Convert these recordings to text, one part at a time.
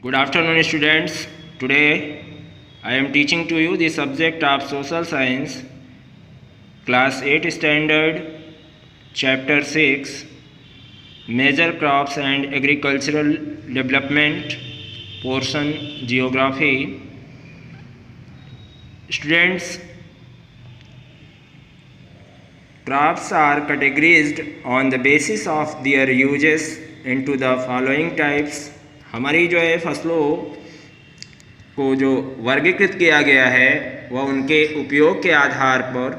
Good afternoon, students. Today I am teaching to you the subject of Social Science, Class 8 Standard, Chapter 6, Major Crops and Agricultural Development, portion Geography. Students, crops are categorized on the basis of their uses into the following types. हमारी जो है फसलों को जो वर्गीकृत किया गया है वह उनके उपयोग के आधार पर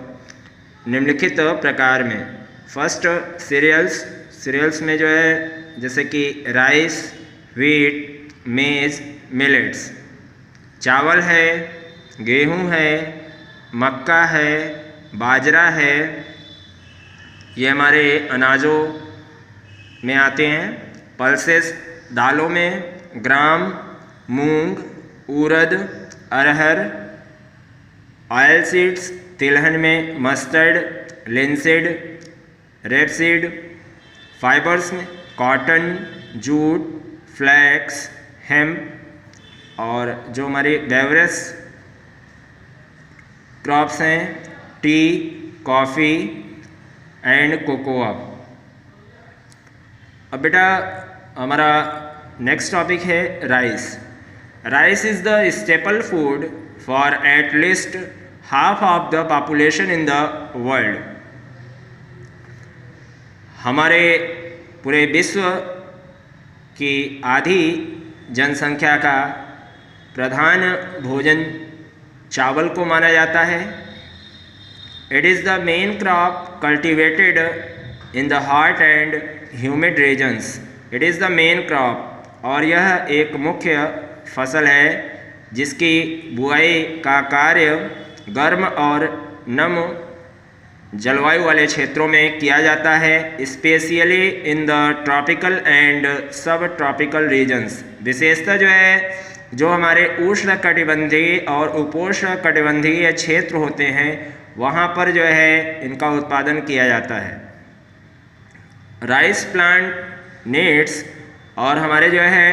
निम्नलिखित प्रकार में। फर्स्ट सीरियल्स में जो है जैसे कि राइस, व्हीट, मेज, मिलेट्स। चावल है, गेहूं है, मक्का है, बाजरा है, ये हमारे अनाजों में आते हैं। पल्सेस दालों में ग्राम, मूंग, उड़द, अरहर। ऑयल सीड्स तिलहन में मस्टर्ड, लिनसीड, रेपसीड। फाइबर्स में कॉटन, जूट, फ्लैक्स, हेम्प। और जो हमारे बेवरेज क्रॉप्स हैं टी, कॉफ़ी एंड कोकोआ। अब बेटा हमारा नेक्स्ट टॉपिक है rice. Rice is the staple food for at least half of the population in the world. हमारे पूरे विश्व की आधी जनसंख्या का प्रधान भोजन चावल को माना जाता है। It is the main crop cultivated in the hot and humid regions. It is the main crop, और यह एक मुख्य फसल है जिसकी बुआई का कार्य गर्म और नम जलवायु वाले क्षेत्रों में किया जाता है, specially in the tropical and सब ट्रॉपिकल रीजन्स। विशेषतः जो है जो हमारे उष्ण कटिबंधीय और उपोष्ण कटिबंधीय क्षेत्र होते हैं वहाँ पर जो है इनका उत्पादन किया जाता है। राइस प्लांट नीड्स, और हमारे जो है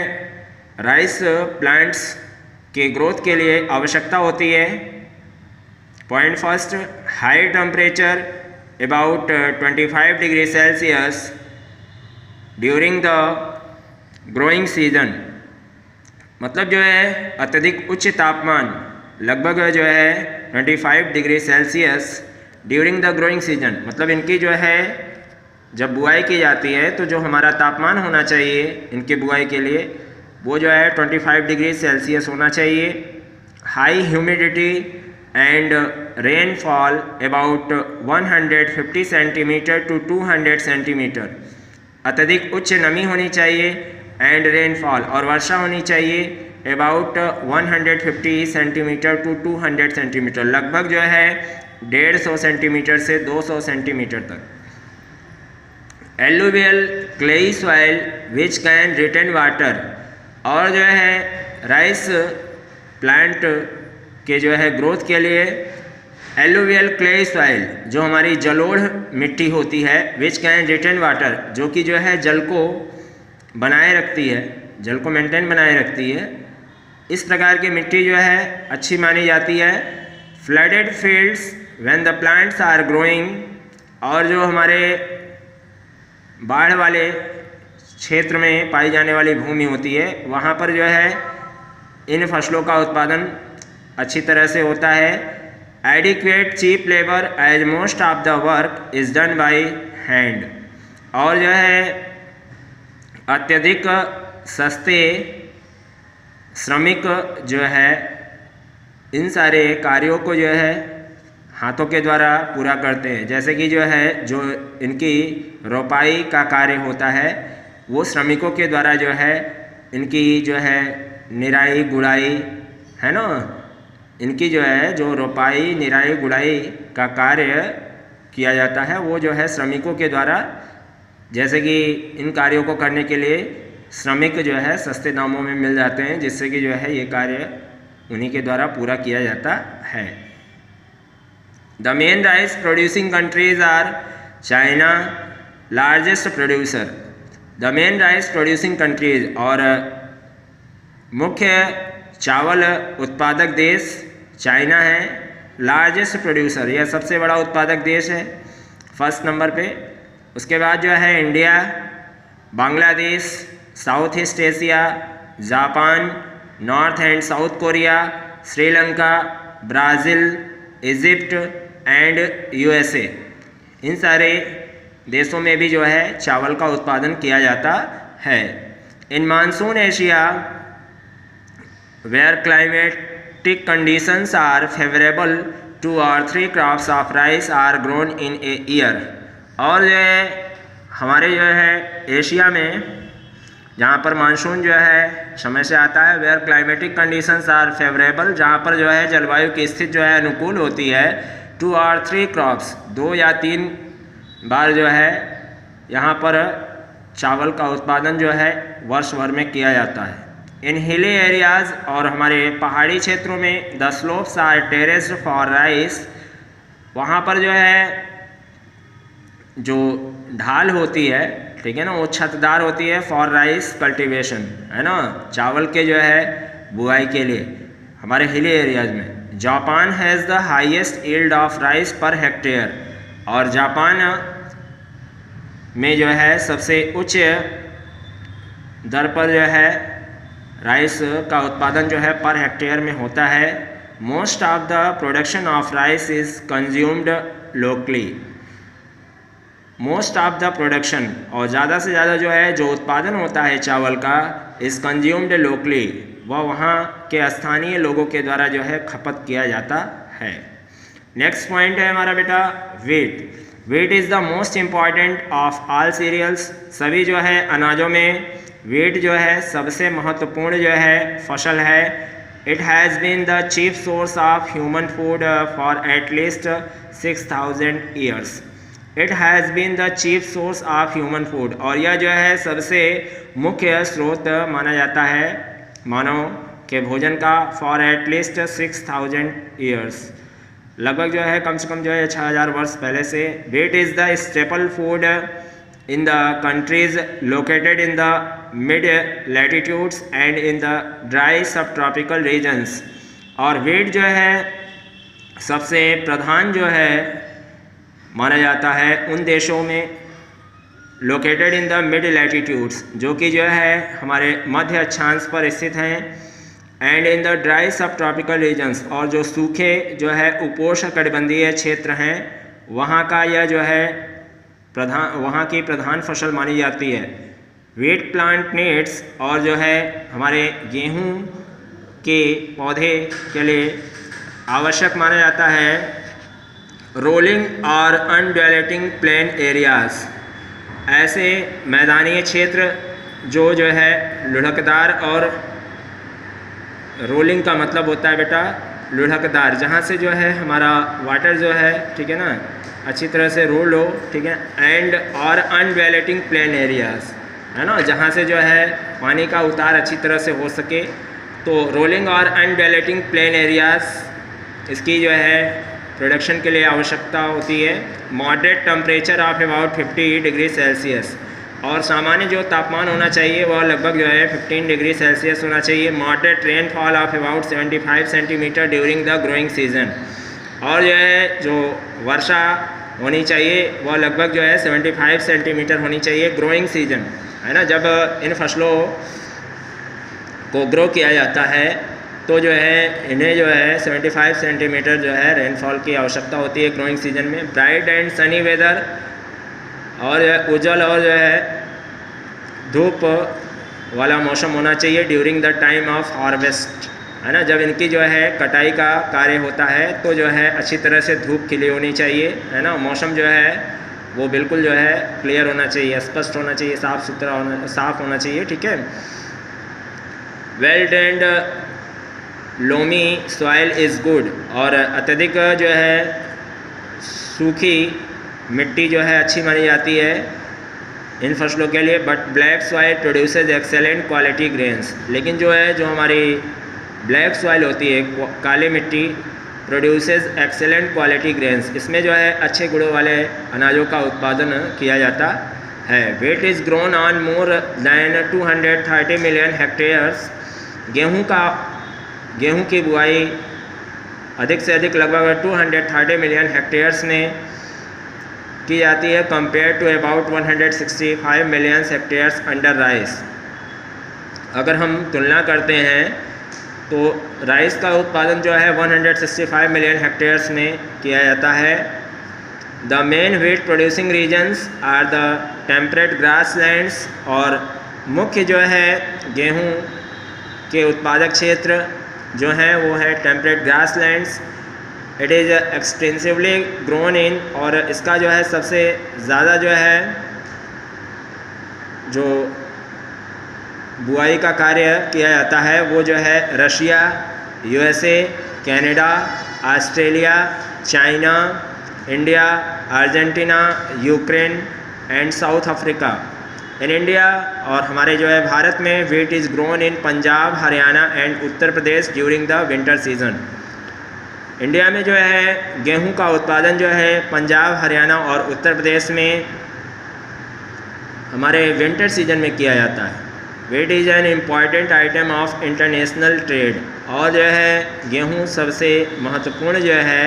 राइस प्लांट्स के ग्रोथ के लिए आवश्यकता होती है। Point first, high temperature about 25 degree Celsius during the growing season. मतलब जो है अत्यधिक उच्च तापमान लगभग जो है 25 degree Celsius during the growing season. मतलब इनकी जो है जब बुआई की जाती है तो जो हमारा तापमान होना चाहिए इनके बुआई के लिए वो जो है 25 डिग्री सेल्सियस होना चाहिए। High humidity and rainfall about 150 centimetre to 200 centimetre. अत्यधिक उच्च नमी होनी चाहिए एंड रेनफॉल, और वर्षा होनी चाहिए अबाउट 150 सेंटीमीटर टू 200 सेंटीमीटर। लगभग जो है 150 सेंटीमीटर से 200 सेंटीमीटर तक। Alluvial clayey soil which can retain water, और जो है राइस प्लांट के जो है ग्रोथ के लिए एलुवियल क्लेई सॉइल जो हमारी जलोढ़ मिट्टी होती है, विच कैन रिटेन वाटर, जो कि जो है जल को बनाए रखती है, जल को मेंटेन बनाए रखती है, इस प्रकार की मिट्टी जो है अच्छी मानी जाती है। Flooded fields when the plants are growing, और जो हमारे बाढ़ वाले क्षेत्र में पाई जाने वाली भूमि होती है वहाँ पर जो है इन फसलों का उत्पादन अच्छी तरह से होता है। Adequate cheap labour as most of the work is done by hand, और जो है अत्यधिक सस्ते श्रमिक जो है इन सारे कार्यों को जो है हाथों के द्वारा पूरा करते हैं। जैसे कि जो है जो इनकी रोपाई का कार्य होता है वो श्रमिकों के द्वारा जो है इनकी जो है निराई गुड़ाई है ना, इनकी जो है जो रोपाई निराई गुड़ाई का कार्य किया जाता है वो जो है श्रमिकों के द्वारा। जैसे कि इन कार्यों को करने के लिए श्रमिक जो है सस्ते दामों में मिल जाते हैं, जिससे कि जो है ये कार्य उन्हीं के द्वारा पूरा किया जाता है। The main rice producing countries are China, largest producer. The main rice producing countries, और मुख्य चावल उत्पादक देश चाइना है, लार्जेस्ट प्रोड्यूसर, यह सबसे बड़ा उत्पादक देश है फर्स्ट नंबर पे। उसके बाद जो है India, Bangladesh, south east Asia, Japan, north and south Korea, Sri Lanka, Brazil, Egypt and USA, इन सारे देशों में भी जो है चावल का उत्पादन किया जाता है। In monsoon Asia where climatic conditions are favourable 2 or 3 crops of rice are grown in a year. और जो है हमारे जो है एशिया में जहाँ पर मानसून जो है समय से आता है, where climatic conditions are favourable, जहाँ पर जो है जलवायु की स्थिति जो है अनुकूल होती है, 2 or 3 क्रॉप्स, 2 या 3 बार जो है यहाँ पर चावल का उत्पादन जो है वर्ष भर में किया जाता है। इन हिली एरियाज़, और हमारे पहाड़ी क्षेत्रों में, the slopes are terraced for rice, वहाँ पर जो है जो ढाल होती है, ठीक है ना, वो छतदार होती है फॉर राइस कल्टीवेशन, है ना, चावल के जो है बुआई के लिए हमारे हिली एरियाज में। Japan has the highest yield of rice per hectare, और जापान में जो है सबसे उच्च दर पर जो है राइस का उत्पादन जो है पर हेक्टेयर में होता है। Most of the production of rice is consumed locally, most of the production, और ज़्यादा से ज़्यादा जो है जो उत्पादन होता है चावल का, इज़ कंज्यूम्ड लोकली, वह वहाँ के स्थानीय लोगों के द्वारा जो है खपत किया जाता है। नेक्स्ट पॉइंट है हमारा बेटा wheat. Wheat is the most important of all cereals, सभी जो है अनाजों में वीट जो है सबसे महत्वपूर्ण जो है फसल है। It has been the chief source of human food for at least 6000 years. It has been the chief source of human food, और यह जो है सबसे मुख्य स्रोत माना जाता है मानव के भोजन का, फॉर एटलीस्ट 6000 ईयर्स, लगभग जो है कम से कम जो है 6000 वर्ष पहले से। Wheat is the staple food in the countries located in the mid latitudes and in the dry subtropical regions, और वीट जो है सबसे प्रधान जो है माना जाता है उन देशों में located in the mid latitudes, जो कि जो है हमारे मध्य अक्षांश पर स्थित हैं, एंड इन द ड्राई सब ट्रॉपिकल रीजन्स, और जो सूखे जो है उपोष्णकटिबंधीय क्षेत्र हैं वहाँ का यह जो है वहाँ की प्रधान फसल मानी जाती है। वीट प्लांट नीड्स, और जो है हमारे गेहूँ के पौधे के लिए आवश्यक माना जाता है रोलिंग और अनडेवलपिंग प्लेन एरियाज़, ऐसे मैदानी क्षेत्र जो है लुढ़कदार, और रोलिंग का मतलब होता है बेटा लुढ़कदार, जहाँ से जो है हमारा वाटर जो है, ठीक है ना, अच्छी तरह से रोल हो, ठीक है, एंड और अनडेवलपिंग प्लेन एरियाज़, है ना, जहाँ से जो है पानी का उतार अच्छी तरह से हो सके, तो रोलिंग और अनडेवलपिंग प्लेन एरियाज़ इसकी जो है प्रोडक्शन के लिए आवश्यकता होती है। Moderate temperature of about 50 degree Celsius, और सामान्य जो तापमान होना चाहिए वह लगभग जो है 15 डिग्री सेल्सियस होना चाहिए। Moderate rainfall of about 75 centimetre during the growing season, और जो है जो वर्षा होनी चाहिए वह लगभग जो है 75 सेंटीमीटर होनी चाहिए ग्रोइंग सीजन, है ना, जब इन फसलों को ग्रो किया जाता है तो जो है इन्हें जो है 75 सेंटीमीटर जो है रेनफॉल की आवश्यकता होती है ग्रोइंग सीजन में। ब्राइट एंड सनी वेदर, और उज्जवल और जो है धूप वाला मौसम होना चाहिए during the time of harvest, है ना, जब इनकी जो है कटाई का कार्य होता है तो जो है अच्छी तरह से धूप खिली होनी चाहिए, है ना, मौसम जो है वो बिल्कुल जो है क्लियर होना चाहिए, स्पष्ट होना चाहिए, साफ़ सुथरा होना, साफ़ होना चाहिए, ठीक है। Well drained loamy soil is good, और अत्यधिक जो है सूखी मिट्टी जो है अच्छी मानी जाती है इन फसलों के लिए। But black soil produces excellent quality grains, लेकिन जो है जो हमारी ब्लैक सॉइल होती है, काली मिट्टी, प्रोड्यूसेस एक्सेलेंट क्वालिटी ग्रेन्स, इसमें जो है अच्छे गुणों वाले अनाजों का उत्पादन किया जाता है। Wheat is grown on more than 230 million hectares, गेहूं की बुआई अधिक से अधिक लगभग 230 मिलियन हेक्टेयर्स में की जाती है compare to about 165 million hectares under rice. अगर हम तुलना करते हैं तो राइस का उत्पादन जो है 165 मिलियन हेक्टेयर्स में किया जाता है। The main wheat producing regions are the temperate grasslands, और मुख्य जो है गेहूं के उत्पादक क्षेत्र जो हैं वो है temperate grasslands. It is extensively grown in, और इसका जो है सबसे ज़्यादा जो है जो बुआई का कार्य किया जाता है वो जो है Russia, USA, Canada, Australia, China, India, Argentina, Ukraine and south Africa. In India, और हमारे जो है भारत में, wheat is grown in Punjab, Haryana and Uttar Pradesh during the winter season. India में जो है गेहूं का उत्पादन जो है पंजाब, हरियाणा और उत्तर प्रदेश में हमारे विंटर सीजन में किया जाता है। Wheat is an important item of international trade, और जो है गेहूं सबसे महत्वपूर्ण जो है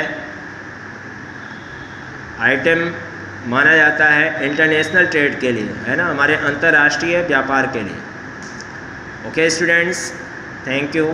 आइटम माना जाता है इंटरनेशनल ट्रेड के लिए, है ना, हमारे अंतर्राष्ट्रीय व्यापार के लिए। Okay students, thank you.